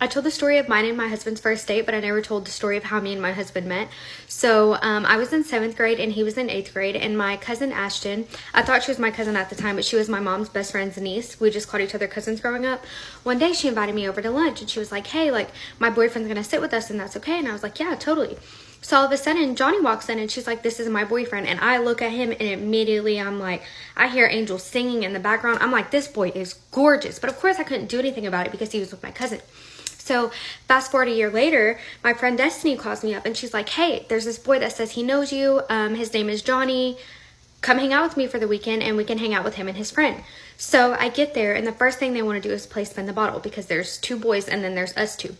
I told the story of mine and my husband's first date, but I never told the story of how me and my husband met. So I was in 7th grade and he was in 8th grade, and my cousin Ashton, I thought she was my cousin at the time, but she was my mom's best friend's niece. We just called each other cousins growing up. One day she invited me over to lunch and she was like, hey, like my boyfriend's gonna sit with us and that's okay. And I was like, yeah, totally. So all of a sudden Johnny walks in and she's like, this is my boyfriend. And I look at him and immediately I'm like, I hear Angel singing in the background. I'm like, this boy is gorgeous. But of course I couldn't do anything about it because he was with my cousin. So fast forward a year later, my friend Destiny calls me up and she's like, hey, there's this boy that says he knows you. His name is Johnny. Come hang out with me for the weekend and we can hang out with him and his friend. So I get there and the first thing they want to do is play spin the bottle because there's 2 boys and then there's us 2.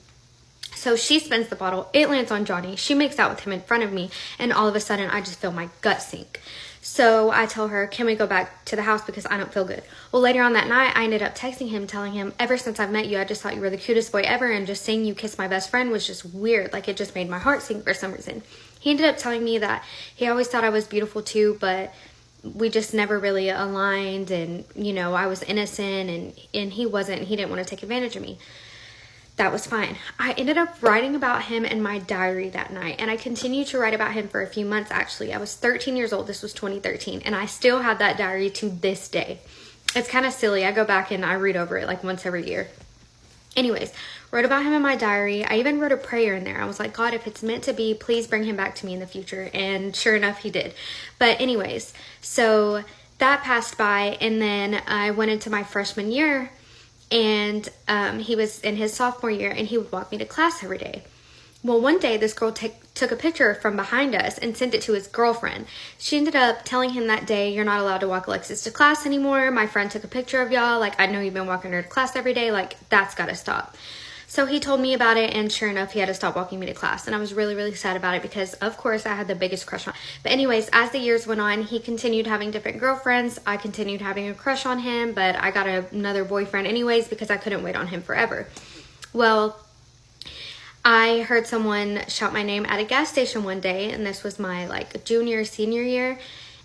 So she spins the bottle, it lands on Johnny, she makes out with him in front of me, and all of a sudden I just feel my gut sink. So I tell her, can we go back to the house because I don't feel good? Well, later on that night, I ended up texting him, telling him, ever since I've met you, I just thought you were the cutest boy ever, and just seeing you kiss my best friend was just weird. Like, it just made my heart sink for some reason. He ended up telling me that he always thought I was beautiful too, but we just never really aligned, and, you know, I was innocent, and he wasn't, he didn't want to take advantage of me. That was fine. I ended up writing about him in my diary that night, and I continued to write about him for a few months actually. I was 13 years old, this was 2013, and I still have that diary to this day. It's kind of silly. I go back and I read over it like once every year. Anyways, wrote about him in my diary. I even wrote a prayer in there. I was like, God, if it's meant to be, please bring him back to me in the future. And sure enough, he did. But anyways, so that passed by, and then I went into my freshman year, and he was in his sophomore year, and he would walk me to class every day. Well, one day this girl took a picture from behind us and sent it to his girlfriend. She ended up telling him that day, you're not allowed to walk Alexis to class anymore. My friend took a picture of y'all. Like, I know you've been walking her to class every day. Like, that's got to stop. So he told me about it, and sure enough, he had to stop walking me to class. And I was really, really sad about it because, of course, I had the biggest crush on him. But anyways, as the years went on, he continued having different girlfriends. I continued having a crush on him, but I got another boyfriend anyways because I couldn't wait on him forever. Well, I heard someone shout my name at a gas station one day, and this was my like junior, senior year.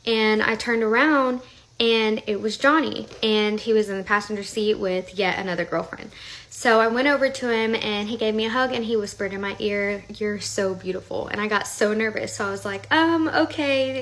And I turned around, and it was Johnny, and he was in the passenger seat with yet another girlfriend. So I went over to him and he gave me a hug and he whispered in my ear, you're so beautiful. And I got so nervous. So I was like, okay.